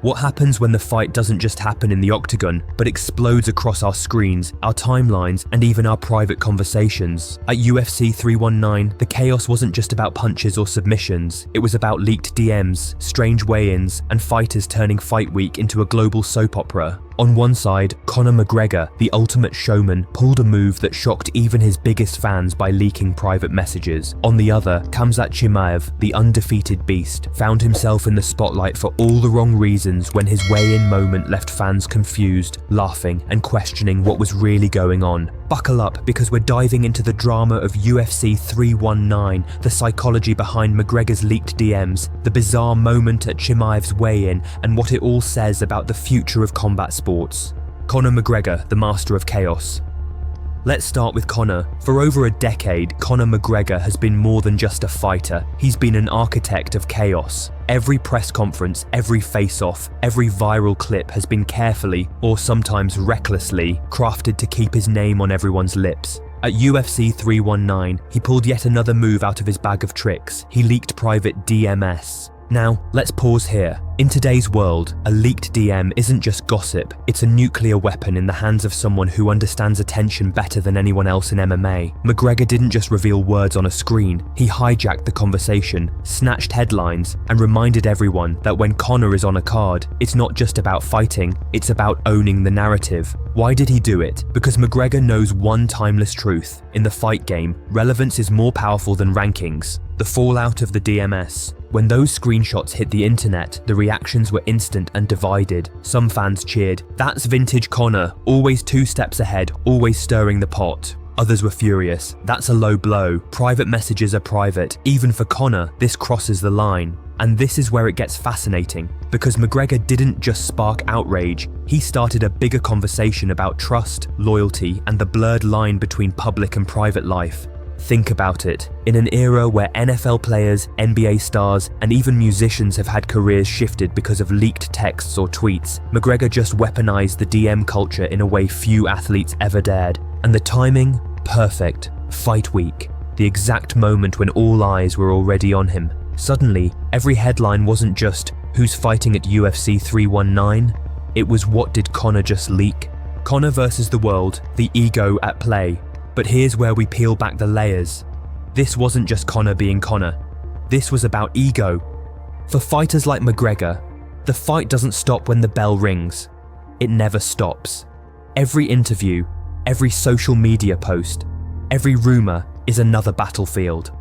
What happens when the fight doesn't just happen in the octagon, but explodes across our screens, our timelines, and even our private conversations? At UFC 319, the chaos wasn't just about punches or submissions. It was about leaked DMs, strange weigh-ins, and fighters turning fight week into a global soap opera. On one side, Conor McGregor, the ultimate showman, pulled a move that shocked even his biggest fans by leaking private messages. On the other, Khamzat Chimaev, the undefeated beast, found himself in the spotlight for all the wrong reasons when his weigh-in moment left fans confused, laughing, and questioning what was really going on. Buckle up, because we're diving into the drama of UFC 319, the psychology behind McGregor's leaked DMs, the bizarre moment at Chimaev's weigh-in, and what it all says about the future of combat sports. Conor McGregor, the master of chaos. Let's start with Conor. For over a decade, Conor McGregor has been more than just a fighter. He's been an architect of chaos. Every press conference, every face-off, every viral clip has been carefully, or sometimes recklessly, crafted to keep his name on everyone's lips. At UFC 319, he pulled yet another move out of his bag of tricks. He leaked private DMs. Now, let's pause here. In today's world, a leaked DM isn't just gossip, it's a nuclear weapon in the hands of someone who understands attention better than anyone else in MMA. McGregor didn't just reveal words on a screen, he hijacked the conversation, snatched headlines, and reminded everyone that when Conor is on a card, it's not just about fighting, it's about owning the narrative. Why did he do it? Because McGregor knows one timeless truth. In the fight game, relevance is more powerful than rankings. The fallout of the DMS. When those screenshots hit the internet, the reactions were instant and divided. Some fans cheered, "That's vintage Conor, always 2 steps ahead, always stirring the pot." Others were furious, "That's a low blow, private messages are private, even for Conor, this crosses the line." And this is where it gets fascinating, because McGregor didn't just spark outrage, he started a bigger conversation about trust, loyalty, and the blurred line between public and private life. Think about it. In an era where NFL players, NBA stars, and even musicians have had careers shifted because of leaked texts or tweets, McGregor just weaponized the DM culture in a way few athletes ever dared. And the timing? Perfect. Fight week. The exact moment when all eyes were already on him. Suddenly, every headline wasn't just, "Who's fighting at UFC 319? It was, "What did Conor just leak?" Conor versus the world, the ego at play. But here's where we peel back the layers. This wasn't just Conor being Conor. This was about ego. For fighters like McGregor, the fight doesn't stop when the bell rings. It never stops. Every interview, every social media post, every rumor is another battlefield.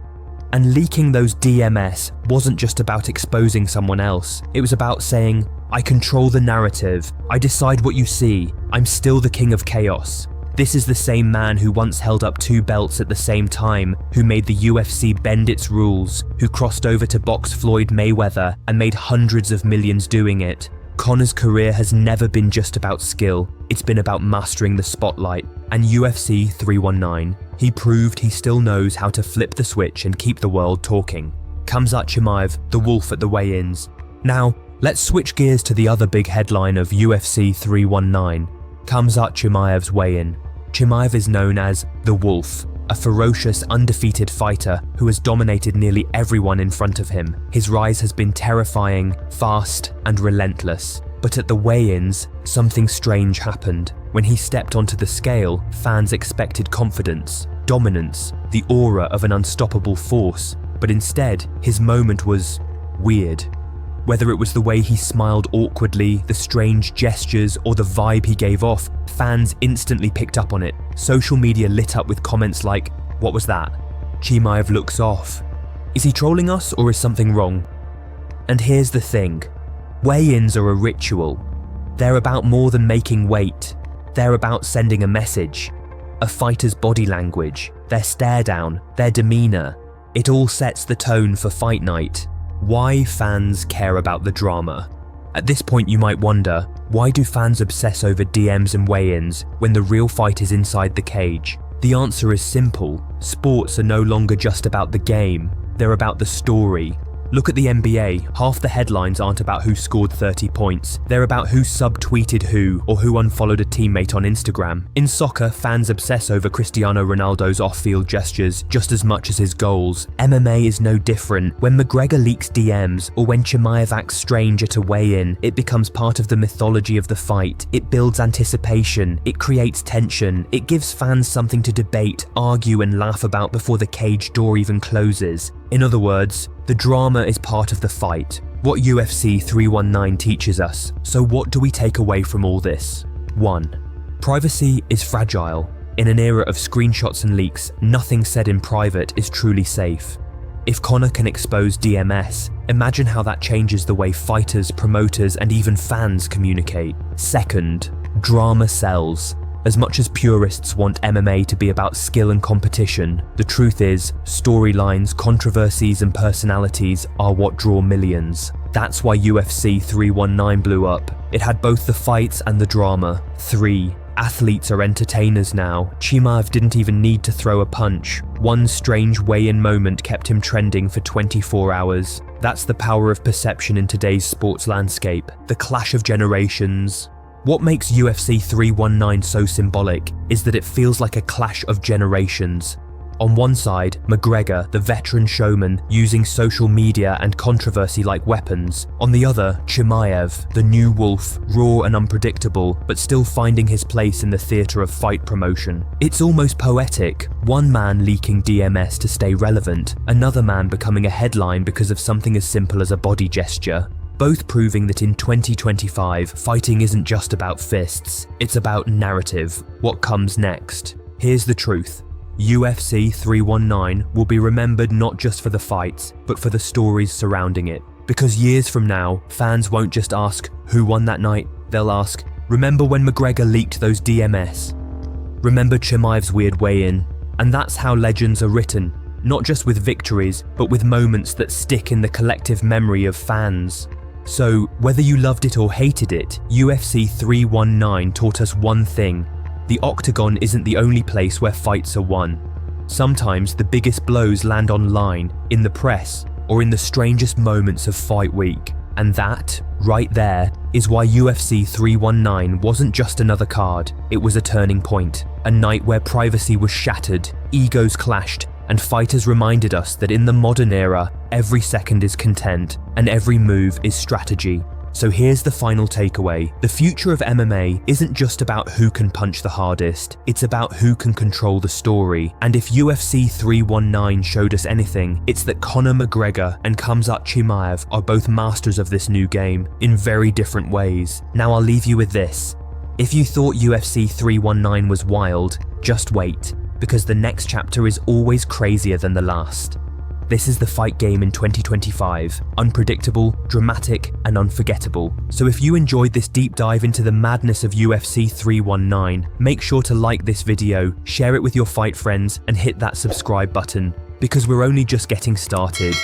And leaking those DMS wasn't just about exposing someone else. It was about saying, "I control the narrative. I decide what you see. I'm still the king of chaos." This is the same man who once held up 2 belts at the same time, who made the UFC bend its rules, who crossed over to box Floyd Mayweather and made hundreds of millions doing it. Conor's career has never been just about skill, it's been about mastering the spotlight. And UFC 319, he proved he still knows how to flip the switch and keep the world talking. Khamzat Chimaev, the wolf at the weigh-ins. Now, let's switch gears to the other big headline of UFC 319, Khamzat Chimaev's weigh-in. Chimaev is known as the Wolf, a ferocious, undefeated fighter who has dominated nearly everyone in front of him. His rise has been terrifying, fast, and relentless. But at the weigh-ins, something strange happened. When he stepped onto the scale, fans expected confidence, dominance, the aura of an unstoppable force. But instead, his moment was weird. Whether it was the way he smiled awkwardly, the strange gestures, or the vibe he gave off, fans instantly picked up on it. Social media lit up with comments like, "What was that? Chimaev looks off. Is he trolling us, or is something wrong?" And here's the thing. Weigh-ins are a ritual. They're about more than making weight. They're about sending a message. A fighter's body language, their stare down, their demeanor. It all sets the tone for fight night. Why fans care about the drama? At this point you might wonder, why do fans obsess over DMs and weigh-ins when the real fight is inside the cage? The answer is simple. Sports are no longer just about the game, they're about the story. Look at the NBA, half the headlines aren't about who scored 30 points, they're about who subtweeted who or who unfollowed a teammate on Instagram. In soccer, fans obsess over Cristiano Ronaldo's off-field gestures just as much as his goals. MMA is no different. When McGregor leaks DMs or when Chimaev acts strange at a weigh-in, it becomes part of the mythology of the fight. It builds anticipation, it creates tension, it gives fans something to debate, argue and laugh about before the cage door even closes. In other words, the drama is part of the fight. What UFC 319 teaches us. So what do we take away from all this? 1. Privacy is fragile. In an era of screenshots and leaks, nothing said in private is truly safe. If Conor can expose DMS, imagine how that changes the way fighters, promoters, and even fans communicate. 2. Drama sells. As much as purists want MMA to be about skill and competition, the truth is, storylines, controversies, and personalities are what draw millions. That's why UFC 319 blew up. It had both the fights and the drama. 3. Athletes are entertainers now. Chimaev didn't even need to throw a punch. One strange weigh-in moment kept him trending for 24 hours. That's the power of perception in today's sports landscape. The clash of generations. What makes UFC 319 so symbolic is that it feels like a clash of generations. On one side, McGregor, the veteran showman, using social media and controversy like weapons. On the other, Chimaev, the new wolf, raw and unpredictable, but still finding his place in the theatre of fight promotion. It's almost poetic. One man leaking DMS to stay relevant, another man becoming a headline because of something as simple as a body gesture. Both proving that in 2025, fighting isn't just about fists, it's about narrative, what comes next. Here's the truth. UFC 319 will be remembered not just for the fights, but for the stories surrounding it. Because years from now, fans won't just ask, who won that night? They'll ask, remember when McGregor leaked those DMS? Remember Chimaev's weird weigh-in? And that's how legends are written, not just with victories, but with moments that stick in the collective memory of fans. So, whether you loved it or hated it, UFC 319 taught us one thing. The octagon isn't the only place where fights are won. Sometimes the biggest blows land online, in the press, or in the strangest moments of fight week. And that, right there, is why UFC 319 wasn't just another card, it was a turning point. A night where privacy was shattered, egos clashed, and fighters reminded us that in the modern era, every second is content, and every move is strategy. So here's the final takeaway. The future of MMA isn't just about who can punch the hardest, it's about who can control the story. And if UFC 319 showed us anything, it's that Conor McGregor and Khamzat Chimaev are both masters of this new game, in very different ways. Now I'll leave you with this. If you thought UFC 319 was wild, just wait, because the next chapter is always crazier than the last. This is the fight game in 2025, unpredictable, dramatic, and unforgettable. So if you enjoyed this deep dive into the madness of UFC 319, make sure to like this video, share it with your fight friends, and hit that subscribe button, because we're only just getting started.